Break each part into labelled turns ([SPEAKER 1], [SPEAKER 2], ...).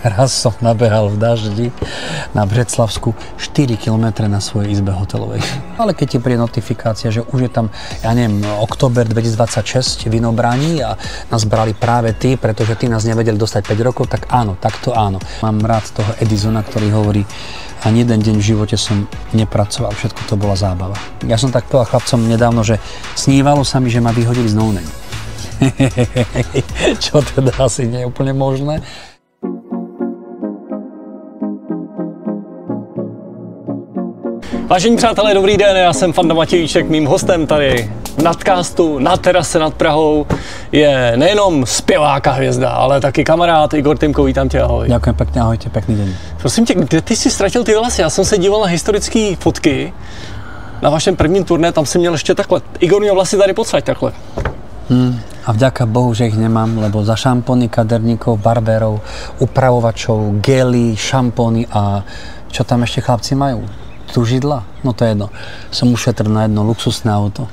[SPEAKER 1] Raz som nabehal v daždi na Břeclavsku 4 km na svojej izbe hotelovej. Ale keď ti príde notifikácia, že už je tam, ja neviem, október 2026 Vinobraní a nás brali práve ty, pretože ty nás nevedeli dostať 5 rokov, tak áno, takto áno. Mám rád toho Edisona, ktorý hovorí, ani jeden deň v živote som nepracoval, všetko to bola zábava. Ja som tak povedal chlapcom nedávno, že snívalo sa mi, že ma vyhodili z No Name. Čo teda asi nie je úplne možné.
[SPEAKER 2] Vážení přátelé, dobrý den, já jsem Fanda Matějíček, mým hostem tady v Nadcastu na terase nad Prahou je nejenom zpěvák a hvězda, ale taky kamarád Igor Tymko, vítám tě, ahoj.
[SPEAKER 1] Ďakujem pekne, ahojte, pekný deň.
[SPEAKER 2] Prosím tě, kde ty si ztratil ty vlasy? Já jsem se díval na historické fotky na vašem prvním turné, tam si měl ještě takhle. Igor měl vlasy tady podsaď takhle.
[SPEAKER 1] A vďaka Bohu, že ich nemám, lebo za šampóny, kaderníkov, barbérov, upravovačov, gely, šampóny a čo tam ešte chlapci majú? Tužidla? No to je jedno. Som ušetril na jedno luxusné auto.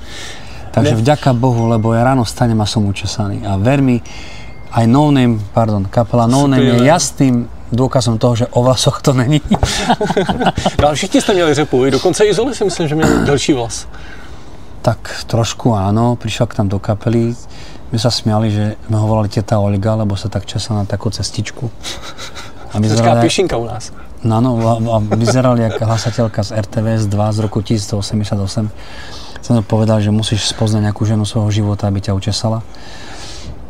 [SPEAKER 1] Takže vďaka Bohu, lebo ja ráno vstanem a som učesaný. A ver mi, aj kapela No Name je jasným důkazem toho, že o vlasoch to není.
[SPEAKER 2] No ale všichni jste měli řepu, i dokonce Izoli si myslím, že měl delší vlas.
[SPEAKER 1] Tak trošku áno, prišiel k nám do kapely. My sa smiali, že sme ho volali teta Olga, lebo sa tak česal na takú cestičku.
[SPEAKER 2] A vyzerali, pišinka u nás.
[SPEAKER 1] No, a vyzerali jak hlasateľka z RTVS 2 z roku 1988. Som to povedal, že musíš spoznať nejakú ženu svojho života, aby ťa učesala.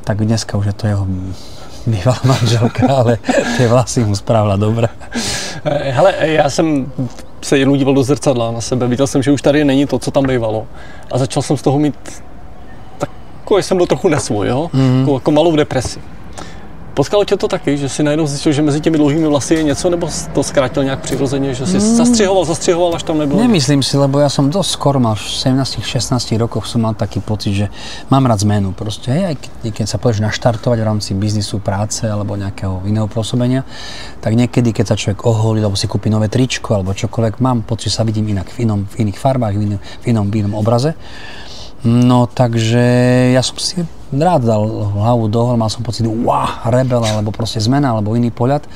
[SPEAKER 1] Tak dneska už je to jeho bývalá manželka, ale tie vlasy mu spravila dobre.
[SPEAKER 2] Hele, já jsem se jednou díval do zrcadla na sebe, viděl jsem, že už tady není to, co tam bývalo. A začal jsem z toho mít takový, jsem byl trochu nesvůj, jo? Jako malou depresi. Potkalo tě to taky, že si najednou zjistil, že mezi těmi dlouhými vlasy je něco, nebo to zkrátil nějak přirozeně, že si zastřihoval, až tam nebylo?
[SPEAKER 1] Nemyslím si, lebo ja som dosť skoro mal, v 17-16 rokoch som mal taký pocit, že mám rád zmenu proste. Hej, aj keď sa pôjdeš naštartovať v rámci biznisu, práce alebo nejakého iného pôsobenia, tak niekedy, keď sa človek oholí, alebo si kúpi nové tričko alebo čokoľvek, mám pocit, že sa vidím inak v iných farbách, v inom obraze. No, takže ja som si rád dal hlavu dohor, mal som pocit, rebel, alebo proste zmena, alebo iný pohľad.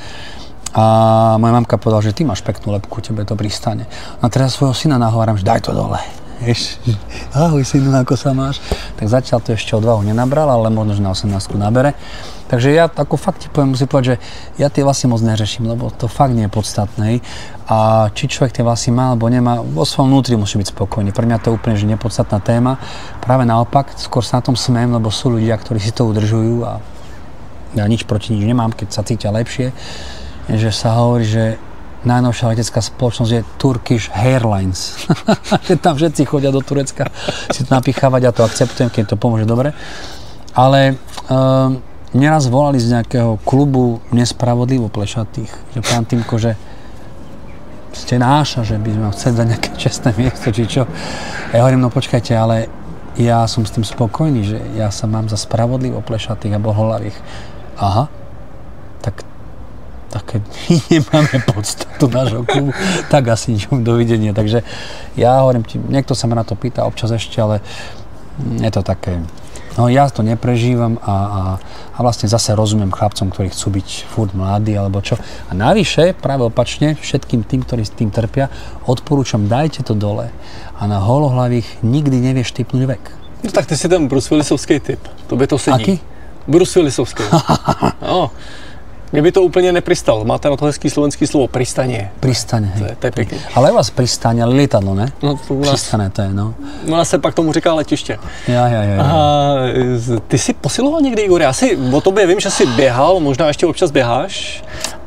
[SPEAKER 1] A moja mamka povedala, že ty máš peknú lebku, tebe to pristane. A teraz svojho syna nahováram, že daj to dole. Vieš, ahoj synu, ako sa máš? Tak zatiaľ to ešte odvahu nenabral, ale možno, že na 18 nabere. Takže ja ako fakt ti musím povedať, že ja tie vlasy moc neřeším, lebo to fakt nie je podstatné. A či človek tie vlasy má alebo nemá, vo svojom vnútri musí byť spokojný. Pre mňa to je úplne že nepodstatná téma. Práve naopak, skôr sa na tom smejem, lebo sú ľudia, ktorí si to udržujú a ja nič proti nič nemám, keď sa cítia lepšie. Že sa hovorí, že najnovšia letecká spoločnosť je Turkish Airlines. Že tam všetci chodia do Turecka si to napichávať, ja to akceptujem, keď to pomôže dobre. Ale mne raz volali z nejakého klubu nespravodlivo plešatých, že pán Tymko, že ste náša, že by sme chceli dať nejaké čestné miesto, či čo. Ja hovorím, no počkajte, ale ja som s tým spokojný, že ja sa mám za spravodlivo plešatých a boholavých. Aha, tak keď nemáme podstatu nášho klubu, tak asi ničom dovidenia. Takže ja hovorím ti, niekto sa ma na to pýta občas ešte, ale je to také. No ja to neprežívam a vlastne zase rozumiem chlapcom, ktorí chcú byť furt mladí alebo čo. A navyše, práve opačne, všetkým tým, ktorí s tým trpia, odporúčam, dajte to dole. A na holohlavých nikdy nevieš typnúť vek.
[SPEAKER 2] No tak ty si ten Bruce Willisovský typ. To by to sedí.
[SPEAKER 1] Aký?
[SPEAKER 2] Bruce Willisovský. No. Mně by to úplně nepristal. Máte na to hezký slovenský slovo pristaně.
[SPEAKER 1] Pristaně, hej.
[SPEAKER 2] To je pěkný.
[SPEAKER 1] Ale u vás pristaně, ale lietadlo, ne?
[SPEAKER 2] No to u nás...
[SPEAKER 1] Pristané to je, no.
[SPEAKER 2] U nás se pak tomu říká letiště.
[SPEAKER 1] Ja.
[SPEAKER 2] A ty jsi posiloval někdy, Igor? Já si o tobě vím, že jsi běhal, možná ještě občas běháš.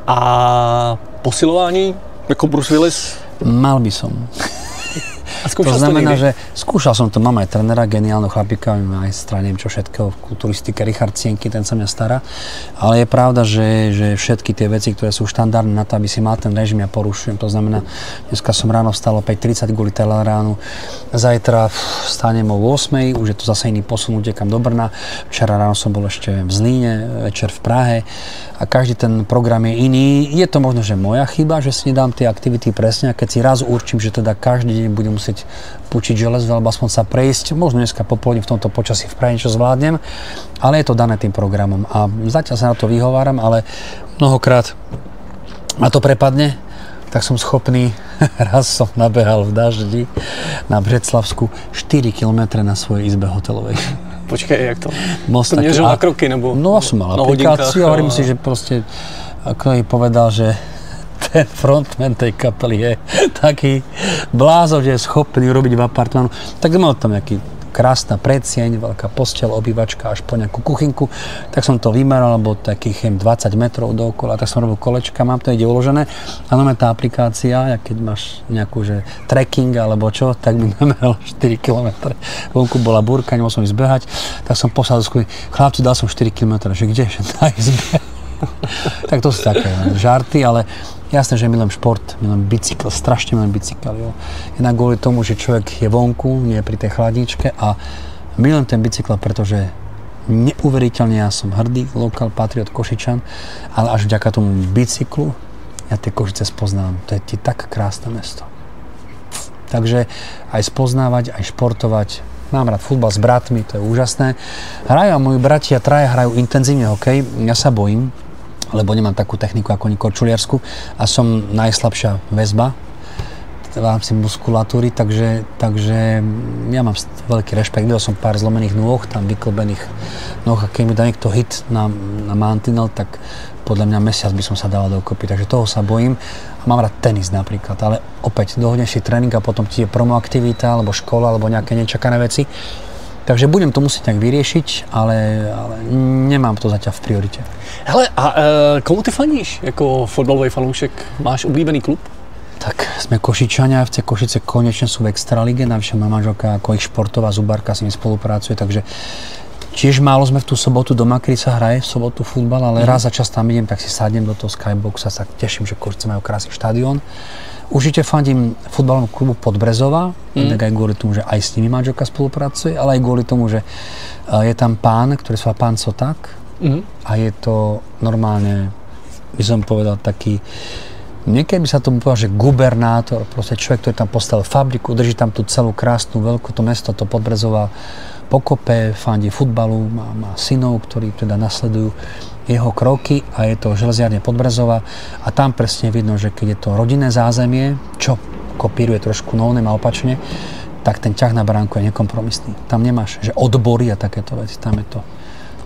[SPEAKER 2] A posilování jako Bruce Willis?
[SPEAKER 1] Mal by som.
[SPEAKER 2] A skúšal
[SPEAKER 1] to znamená,
[SPEAKER 2] že
[SPEAKER 1] skúšal som to, mám aj trénera, geniálneho chlapíka, aj neviem čo všetkého v kulturistike, Richard Cienky, ten sa mňa stará. Ale je pravda, že všetky tie veci, ktoré sú štandardné na to, aby si mal ten režim, ja porušujem. To znamená, dneska som ráno vstal o 5:30 kvôli Teleránu, zajtra vstanem o 8:00, už je to zase iný posun, utekam do Brna. Včera ráno som bol ešte v Zlíne, večer v Prahe. A každý ten program je iný. Je to možno, že moja chyba, že si nedám tie aktivity presne a keď si raz určím, že teda každý deň budem musieť musieť pučiť železo, alebo aspoň sa prejsť. Možno dneska popoludne v tomto počasí v Prahe niečo zvládnem, ale je to dané tým programom. A zatiaľ sa na to vyhováram, ale mnohokrát ma to prepadne, tak som schopný, raz som nabehal v daždi na Břeclavsku 4 km na svojej izbe hotelovej.
[SPEAKER 2] Počkej, jak to?
[SPEAKER 1] Most
[SPEAKER 2] to měřil na kroky, nebo
[SPEAKER 1] no, som mal aplikáciu a hovorím si, že proste, ako jej povedal, že ten frontman tej kapely je taký blázov, že je schopný urobiť v apartmánu. Tak mal tam nejaký krásna predsieň, veľká posteľ, obývačka až po nejakú kuchynku. Tak som to vymeral, alebo takých 20 metrov dookola, tak som robil kolečka, mám to ide uložené. A no tá aplikácia, keď máš nejakú, že trekking alebo čo, tak mi nameral 4 km. Vonku bola búrka, nemohol som ísť behať, tak som poslal do skupiny, chlapci, dal som 4 km, že kde? Že na izbe. Tak to sú také žarty, ale jasné, že milujem šport, milujem bicykel, strašne milujem bicykel, jo. Jednak kvôli tomu, že človek je vonku, nie je pri tej chladničke a milujem ten bicykel, pretože neuveriteľne ja som hrdý lokál, patriot Košičan, ale až vďaka tomu bicyklu ja tie Košice spoznám. To je tak krásne mesto. Takže aj spoznávať, aj športovať. Mám rád futbal s bratmi, to je úžasné. Hrajú a moji bratia traja hrajú intenzívne hokej, ja sa bojím, lebo nemám takú techniku ako oni korčuliarsku a som najslabšia väzba v rámci muskulatúry, takže ja mám veľký rešpekt. Videl som pár zlomených nôh, tam vyklbených nôh a keď mi dá niekto hit na mantinel, tak podľa mňa mesiac by som sa dala dokopy, takže toho sa bojím. A mám rád tenis napríklad, ale opäť dohodneš si tréning a potom ti je promoaktivita, alebo škola, alebo nejaké nečakané veci. Takže budem to musieť nejak vyriešiť, ale nemám to zatiaľ v priorite.
[SPEAKER 2] Hele, a komu ty fandíš jako fotbalový fanoušek? Máš oblíbený klub?
[SPEAKER 1] Tak sme Košičania, FC Košice konečne sú v extralíge, navyše moja manželka ako ich športová zubárka s nimi spolupracuje, takže tiež málo sme v tú sobotu doma, kedy sa hraje v sobotu futbal, ale raz za čas tam idem, tak si sadnem do toho Skyboxa, sa teším, že Košice majú krásny štadión. Určite fandím futbalovému klubu Podbrezova, tak aj kvôli tomu, že aj s nimi manželka spolupracuje, ale aj kvôli tomu, že je tam pán, ktorý sa volá pán Soták a je to normálne, by som povedal, taký, niekedy by sa tomu povedal, že gubernátor, proste človek, ktorý tam postavil fabriku, drží tam tú celú krásnu veľkú to mesto, to Podbrezova, pokope, fandí futbalu, má synov, ktorí teda nasledujú jeho kroky a je to železiarne Podbrezova a tam presne vidno, že keď je to rodinné zázemie, čo kopíruje trošku novném a opačne, tak ten ťah na bránku je nekompromisný. Tam nemáš, že odbory a takéto veci, tam je to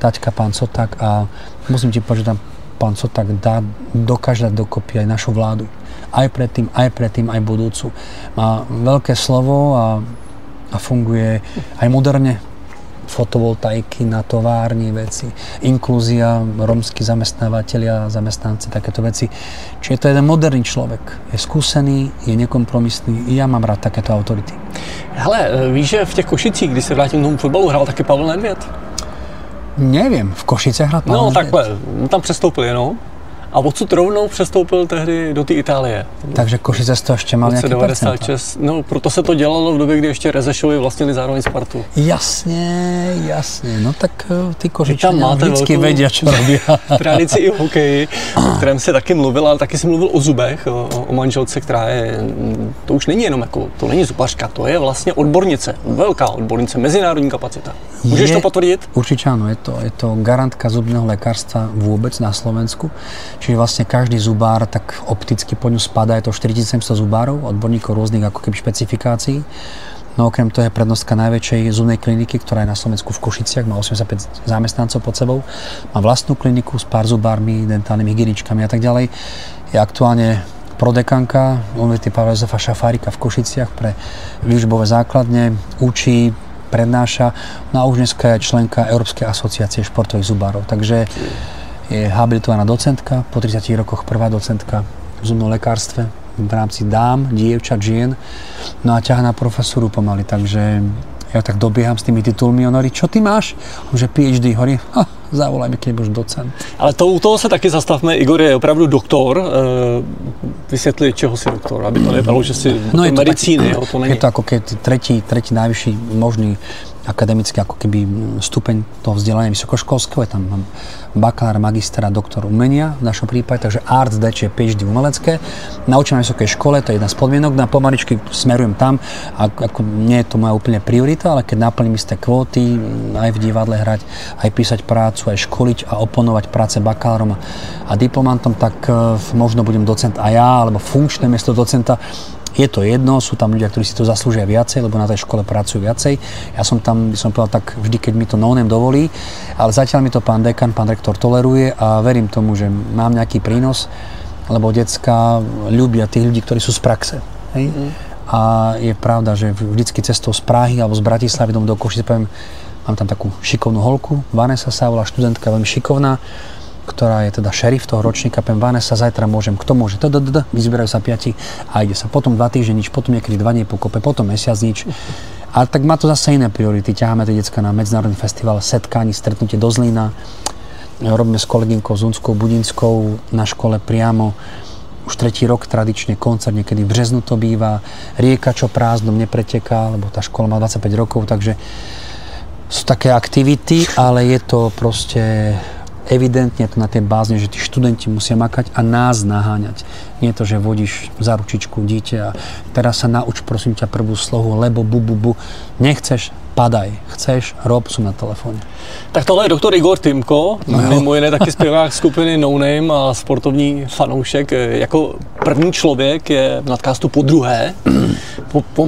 [SPEAKER 1] taťka, pán Soták a musím ti povedať, že tam pán Soták dokáže dať dokopy aj našu vládu. Aj predtým, aj budúcu. Má veľké slovo a funguje aj moderne. Fotovoltaiky na továrni veci, inklúzia, rómski zamestnávateľia, zamestnanci, takéto veci. Čiže to je jeden moderný človek. Je skúsený, je nekompromisný. Ja mám rád takéto autority.
[SPEAKER 2] Hele, víš, že v těch Košicích, když se vrátím k tomu fotbalu, hrál taky Pavel Nedvěd?
[SPEAKER 1] Neviem, v Košice hrál Pavel Nedvěd?
[SPEAKER 2] No takhle, tam přestoupil jenom. A odsud rovnou přestoupil tehdy do té Itálie.
[SPEAKER 1] Takže Košice z toho ještě mal nějaký procent.
[SPEAKER 2] No, proto se to dělalo v době, kdy ještě Rezešovi vlastnili zároveň Spartu.
[SPEAKER 1] Jasně. No tak ty Košičania vždycky vedia, čo robia.
[SPEAKER 2] Tradici i v hokeji, o kterém se taky mluvil, ale taky si mluvil o zubech, o manželce, která je, to už není jenom jako, to není zubařka, to je vlastně odbornice, velká odbornice, mezinárodní kapacita. Můžeš to potvrdit?
[SPEAKER 1] Určite áno, je to garantka zubného lekárstva vôbec na Slovensku. Čiže vlastne každý zubár tak opticky po ňu spadá, je to 4700 zubárov, odborníkov rôznych ako keby špecifikácií. No okrem toho je prednostka najväčšej zubnej kliniky, ktorá je na Slovensku v Košiciach, má 85 zamestnancov pod sebou. Má vlastnú kliniku s pár zubármi, dentálnymi hygieničkami a tak ďalej. Je aktuálne prodekanka Univerzity Pavla Jozefa Šafárika v Košiciach pre výučbové základne, učí, prednáša, no a už dneska je členka Európskej asociácie športových zubárov. Takže je habilitovaná docentka, po 30 rokoch prvá docentka v zubnom lekárstve v rámci dám, dievčat, žien. No a ťahá na profesúru pomaly, takže ja tak dobieham s tými titulmi. On hovorí, čo ty máš? On že PhD, hovorí, zavolaj mi, keď budeš docent.
[SPEAKER 2] Ale u toho se taky zastavme. Igor je opravdu doktor. Vysvětli, čeho si doktor, aby to nebylo, že si medicíny. To není.
[SPEAKER 1] Je to ako keď tretí najvyšší možný akademický ako keby stupeň toho vzdelania vysokoškolského. Je tam bakalár, magister a doktor umenia v našom prípade, takže Arts, čiže PhD umelecké. Naučím na vysokej škole, to je jedna z podmienok, na pomaličky smerujem tam. Ako nie je to moja úplne priorita, ale keď naplním isté kvóty, aj v divadle hrať, aj písať prácu, aj školiť a oponovať práce bakalárom a diplomantom, tak možno budem docent aj ja, alebo funkčné miesto docenta. Je to jedno, sú tam ľudia, ktorí si to zaslúžia viacej, lebo na tej škole pracujú viacej. Ja som tam, by som povedal, tak vždy, keď mi to no-name dovolí, ale zatiaľ mi to pán dekan, pán rektor toleruje a verím tomu, že mám nejaký prínos, lebo decká ľúbia tých ľudí, ktorí sú z praxe. Hej? A je pravda, že vždycky cestou z Prahy alebo z Bratislavy do Košic, poviem, mám tam takú šikovnú holku, Vanessa sa volá, študentka veľmi šikovná, ktorá je teda šerif toho ročníka, poviem, Vanessa, zajtra môžem, kto môže, vyzbierajú sa 5 a ide sa. Potom 2 týždne nič, potom niekedy 2 dní pokope, potom mesiac nič. A tak má to zase iné priority. Ťaháme tie decka na medzinárodný festival setkání, stretnutie do Zlína. Robíme s kolegynkou Zunskou Budinskou na škole priamo. Už 3. rok tradične koncert, niekedy v březnu to býva. Rieka, čo prázdnom nepreteká, lebo tá škola má 25 rokov, takže sú také aktivity, ale je to proste evidentne to na tej bázne, že tí študenti musia makať a nás naháňať. Nie je to, že vodíš za ručičku dieťa a teraz sa nauč, prosím ťa, prvú slohu, lebo bu. Nechceš, padaj. Chceš, rob, som na telefóne.
[SPEAKER 2] Tak tohle je doktor Igor Tymko, mimo jiné taky zpěvák skupiny No Name a sportovní fanoušek. Jako první člověk je v nadcastu podruhé.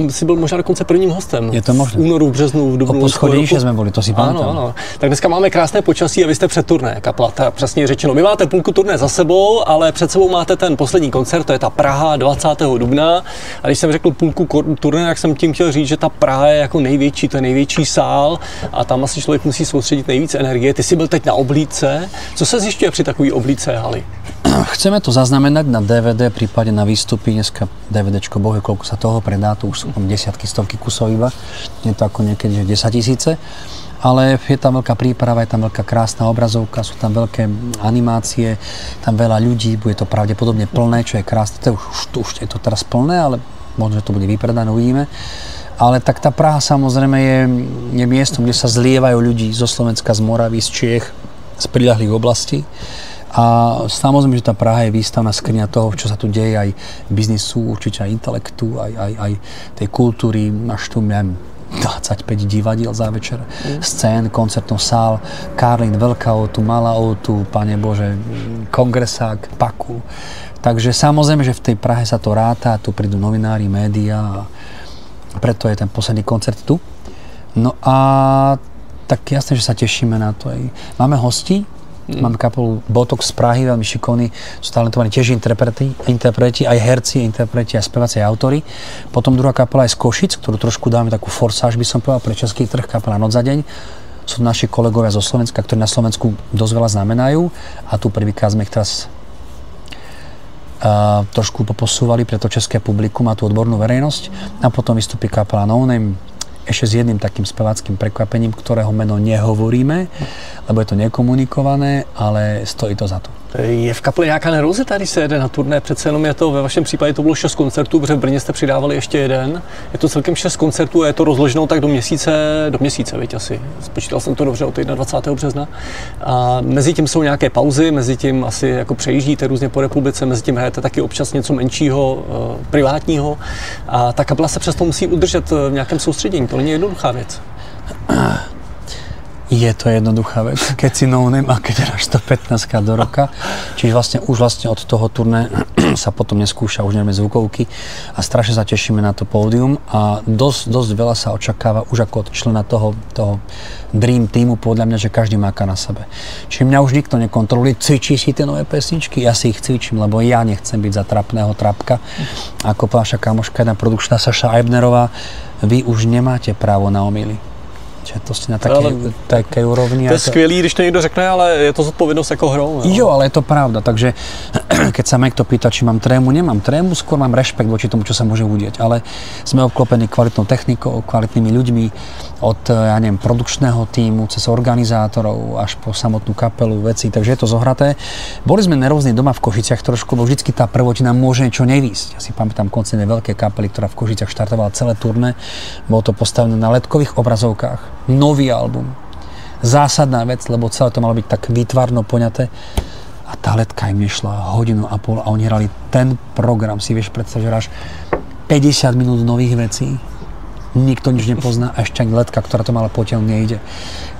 [SPEAKER 2] Si byl možná dokonce prvním hostem.
[SPEAKER 1] Je to možné.
[SPEAKER 2] V únoru, v březnu, v dubnu.
[SPEAKER 1] O poschodíše jsme byli, to si pamatám.
[SPEAKER 2] Ano. Tak dneska máme krásné počasí a vy jste před turné, Kapla. Přesně řečeno. Vy máte půlku turné za sebou, ale před sebou máte ten poslední koncert, to je ta Praha 20. dubna. A když jsem řekl půlku turné, tak jsem tím chtěl říct, že ta Praha je jako největší, to je největší sál a tam asi člověk musí soustředit nejvíc energie. Ty jsi byl teď na oblídce. Co se zjišťuje při takové oblídce haly?
[SPEAKER 1] Chceme to zaznamenať na DVD, prípade na výstupy. Dneska DVDčko, bohu, koľko sa toho predá, to už sú tam desiatky, stovky kusov iba. Nie to ako niekedy, že 10 000. Ale je tam veľká príprava, je tam veľká krásna obrazovka, sú tam veľké animácie, tam veľa ľudí, bude to pravdepodobne plné, čo je krásne. Už je to teraz plné, ale možno, že to bude vypredané, uvidíme. Ale tak tá Praha samozrejme je miestom, kde sa zlievajú ľudí zo Slovenska, z Moravy, z Čiech, z priľahlých oblastí. A samozrejme, že tá Praha je výstavná skriňa toho, čo sa tu deje, aj biznisu, určite aj intelektu, aj tej kultúry. Máš tu, neviem, 25 divadiel za večer, scén, koncertov, sál, Karlín, Veľká O2, Malá O2, Pane Bože, Kongresák, Paku. Takže samozrejme, že v tej Prahe sa to ráta, tu prídu novinári, médiá a preto je ten posledný koncert tu. No a tak jasné, že sa tešíme na to. Máme hostí, máme kapelu Botox z Prahy, veľmi šikovní, sú talentovaní tiež interpreti, aj herci, interpreti, aj speváci, aj autori. Potom druhá kapela je z Košic, ktorú trošku dáme takú forsáž, by som povedal, pre český trh, kapela Noc za deň. Sú naši kolegovia zo Slovenska, ktorí na Slovensku dosť veľa znamenajú a tu prvýkrát sme ich teraz trošku poposúvali pre to české publikum a tú odbornú verejnosť. A potom vystupí kapela No Name, ešte s jedným takým speváckým prekvapením, ktorého meno nehovoríme, lebo je to nekomunikované, ale stojí to za to.
[SPEAKER 2] Je v kapli nějaká nervozita, když se jede na turné? Přece jenom je to, ve vašem případě to bylo 6 koncertů, protože v Brně jste přidávali ještě jeden. Je to celkem 6 koncertů a je to rozloženo tak do měsíce, viď asi. Spočítal jsem to dobře od 21. března. A mezi tím jsou nějaké pauzy, mezi tím asi jako přejíždíte různě po republice, mezi tím hrajete taky občas něco menšího, privátního. A ta kapela se přesto musí udržet v nějakém soustředění. To není jednoduchá věc.
[SPEAKER 1] Je to jednoduchá vec, keď si No Name a keď hráš 115 do roka. Čiže už vlastne od toho turné sa potom neskúša, už nemáme zvukovky a strašne sa tešíme na to pódium a dosť veľa sa očakáva už ako od člena toho Dream Teamu, podľa mňa, že každý máka na sebe. Čiže mňa už nikto nekontroluje, cvičí si tie nové pesničky, ja si ich cvičím, lebo ja nechcem byť za trapného trapka. Ako naša kamoška, jedna produkčná Saša Eibnerová, vy už nemáte právo na omily. Že to ste na také úrovni.
[SPEAKER 2] To je skvělý, když to někdo řekne, ale je to zodpovědnost jako hrou.
[SPEAKER 1] Jo, ale je to pravda, takže keď sa ma niekto pýta, či mám trému, nemám trému, skôr mám rešpekt voči tomu, čo sa môže udieť, ale sme obklopení kvalitnou technikou, kvalitnými ľuďmi, od, ja neviem, produkčného tímu, cez organizátorov, až po samotnú kapelu, veci, takže je to zohraté. Boli sme nervózni doma v Košiciach trošku, lebo vždycky tá prvotina môže niečo nevísť. Ja si pamätám koncert veľkej kapely, ktorá v Košiciach štartovala celé turné, bolo to postavené na ledkových obrazovkách, nový album. Zásadná vec, lebo celé to malo byť tak výtvarno poňaté. A tá ledka im nešla hodinu a pol a oni hrali ten program. Si vieš predstaviť, že hráš 50 minút nových vecí, nikto nič nepozná a ešte ani ledka, ktorá to mala potiaľ, nejde.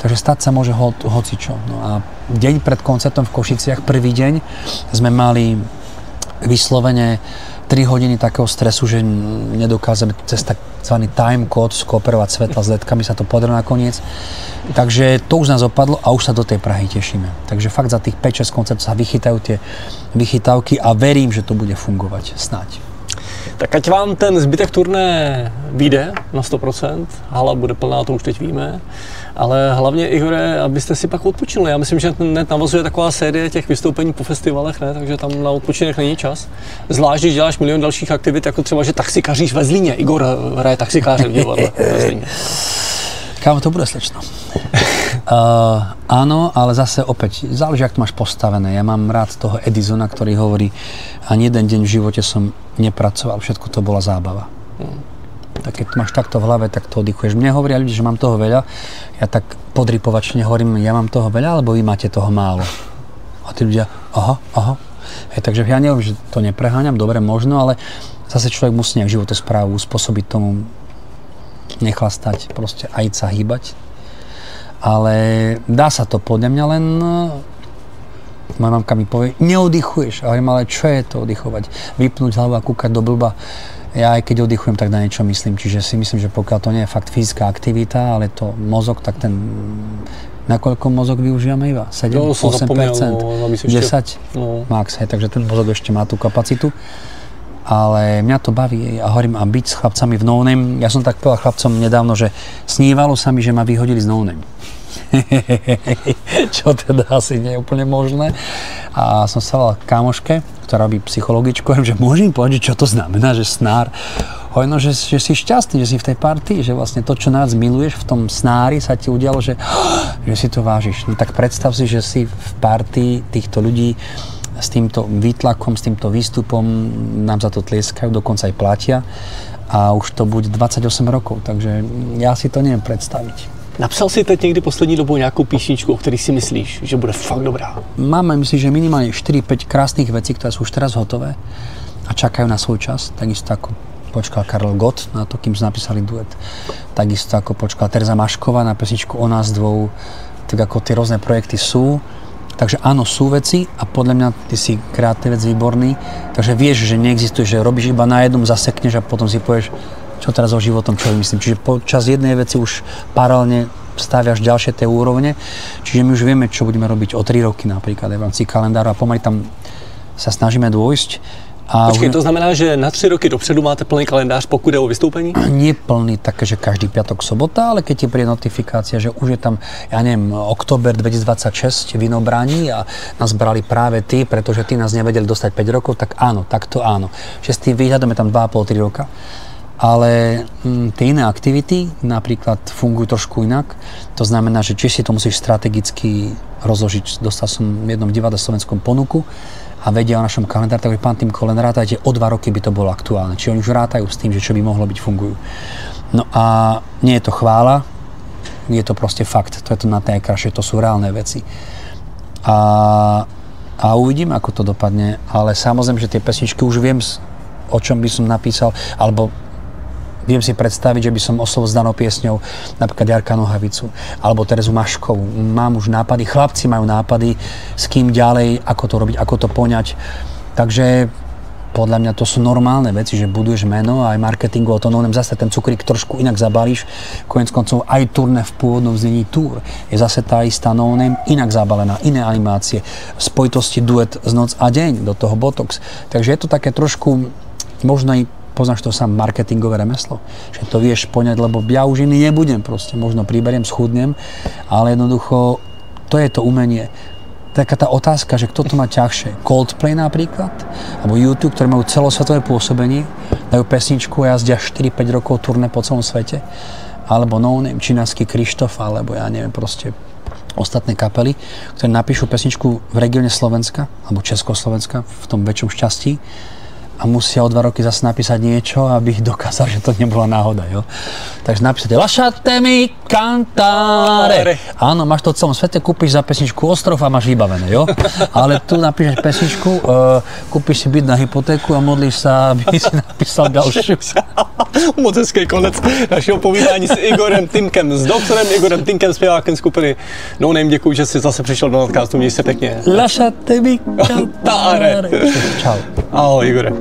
[SPEAKER 1] Takže stať sa môže hocičo. No a deň pred koncertom v Košiciach, prvý deň, sme mali vyslovene 3 hodiny takého stresu, že nedokázame cez takzvaný time code skooperovať svetla s ledkami, sa to podarilo nakoniec. Takže to už nás opadlo a už sa do tej Prahy tešíme. Takže fakt za tých 5-6 koncertov sa vychytajú tie vychytávky a verím, že to bude fungovať snáď.
[SPEAKER 2] Tak ať vám ten zbytek turné vyjde na 100%, hala bude plná, to už teď víme, ale hlavně, Igore, abyste si pak odpočinuli. Já myslím, že hned navazuje taková série těch vystoupení po festivalech, ne? Takže tam na odpočinek není čas. Zvlášť, když děláš milion dalších aktivit, jako třeba, že taxikaříš ve Zlíně. Igor hraje taxikáře v divadle ve Zlíně.
[SPEAKER 1] Kámo, to bude slečno. Áno, ale zase opäť, záleží, jak to máš postavené. Ja mám rád toho Edisona, ktorý hovorí, ani jeden deň v živote som nepracoval, všetko to bola zábava. Tak keď to máš takto v hlave, tak to oddychuješ. Mne hovoria ľudí, že mám toho veľa, ja tak podripovačne hovorím, ja mám toho veľa, alebo vy máte toho málo. A tí ľudia, aha. Takže ja neviem, že to nepreháňam, dobre, možno, ale zase človek musí nejak životosprávu uspôsobiť tomu, nechlastať, proste aj sa hýbať. Ale dá sa to podľa mňa, len moja mamka mi povie, neoddychuješ. A hovorím, ale čo je to oddychovať? Vypnúť hlavu a kúkať do blba. Ja aj keď oddychujem, tak na niečo myslím. Čiže si myslím, že pokiaľ to nie je fakt fyzická aktivita, ale to mozog, tak ten... Nakoľko mozog využívame iba? 7, 8%? 10? No. Max, hej, takže ten mozog ešte má tú kapacitu. Ale mňa to baví a hovorím, a byť s chlapcami v No Name. Ja som tak povedal chlapcom nedávno, že snívalo sa mi, že ma vyhodili z No Name. Čo teda asi nie je úplne možné. A som sa volal kamoške, ktorá robí psychologičku, že môžem povedať, čo to znamená, že snár. Hovorím, no, že si šťastný, že si v tej partii, že vlastne to, čo najviac miluješ v tom snári, sa ti udialo, že si to vážiš. No tak predstav si, že si v partii týchto ľudí s týmto výtlakom, s týmto výstupom, nám za to tlieskajú, dokonca aj platia a už to bude 28 rokov, takže ja si to neviem predstaviť.
[SPEAKER 2] Napsal si teď někdy poslední dobou nějakou písničku, o který si myslíš, že bude fakt dobrá?
[SPEAKER 1] Máme, myslím, že minimálne 4-5 krásnych vecí, ktoré sú už teraz hotové a čakajú na svoj čas, takisto ako počkal Karel Gott na to, kým sme napísali duet, takisto ako počkala Tereza Mašková na pesničku O nás dvou, tak ako tie rôzne projekty sú. Takže áno, sú veci a podľa mňa ty si kreatívec výborný, takže vieš, že neexistuje, že robíš iba na jednom, zasekneš a potom si povieš, čo teraz so životom, čo vymyslím. Čiže počas jednej veci už paralelne staviaš ďalšie tie úrovne, čiže my už vieme, čo budeme robiť o 3 roky napríklad v rámci kalendáru a pomaly tam sa snažíme dôjsť. A
[SPEAKER 2] počkej, to znamená, že na 3 roky dopředu máte plný kalendář, pokud jde o vystoupení?
[SPEAKER 1] Nie plný, také, že každý piatok, sobota, ale keď ti príde notifikácia, že už je tam, ja neviem, október 2026 Vinobraní a nás brali práve ty, pretože ty nás nevedeli dostať 5 rokov, tak áno, takto áno. Že s tým výhľadom je tam 2,5-3 roka. Ale tie iné aktivity napríklad fungujú trošku inak. To znamená, že či si to musíš strategicky rozložiť. Dostal som v jednom divadle slovenskom ponuku a vedia o našom kalendári, takže pán Týmko, len rátajte, o 2 roky by to bolo aktuálne. Čiže oni už rátajú s tým, že čo by mohlo byť, fungujú. No a nie je to chvála, je to proste fakt. To je to na najkrajšie, to sú reálne veci. A uvidím, ako to dopadne, ale samozrejme, že tie pesničky už viem, o čom by som napísal, alebo viem si predstaviť, že by som oslovil s danou piesňou napríklad Jarka Nohavicu alebo Terezu Maškovú. Mám už nápady, chlapci majú nápady, s kým ďalej, ako to robiť, ako to poňať. Takže podľa mňa to sú normálne veci, že buduješ meno a aj marketingu o to No Name, zase ten cukrík trošku inak zabalíš. Koniec koncov aj turné v pôvodnom znení túr je zase tá istá No Name, inak zabalená, iné animácie, spojitosti duet z Noc a deň, do toho Botox. Takže je to také trošku, možno aj poznáš to sám, marketingové remeslo, že to vieš poňať, lebo ja už iný nebudem proste, možno priberiem, schudnem, ale jednoducho to je to umenie taká tá otázka, že kto to má ťažšie. Coldplay napríklad, alebo YouTube, ktorí majú celosvetové pôsobenie, dajú pesničku a jazdia 4-5 rokov turné po celom svete, alebo No Name, Čínaský Krištof, alebo ja neviem, proste ostatné kapely, ktoré napíšu pesničku v regióne Slovenska, alebo Československa, v tom väčšom šťastí, a musia o 2 roky zase napísať niečo, aby dokázali, že to nebola náhoda, jo. Takže napísať Lasciatemi cantare. Áno, máš to v celom svete, kúpiš za pesničku ostrov a máš vybavené, jo. Ale tu napíšeš pesničku, kúpiš si byt na hypotéku a modlíš sa, aby si napísal ďalšiu.
[SPEAKER 2] Moc hezký konec našeho povídání s Igorem Týmkem, s doktorem Igorem Týmkem, zpěvákem skupiny No Name. Děkuji, že jsi zase přišel do nadcastu, měj se pěkně.
[SPEAKER 1] Lasciatemi cantare. Čau.
[SPEAKER 2] Ahoj, Igore.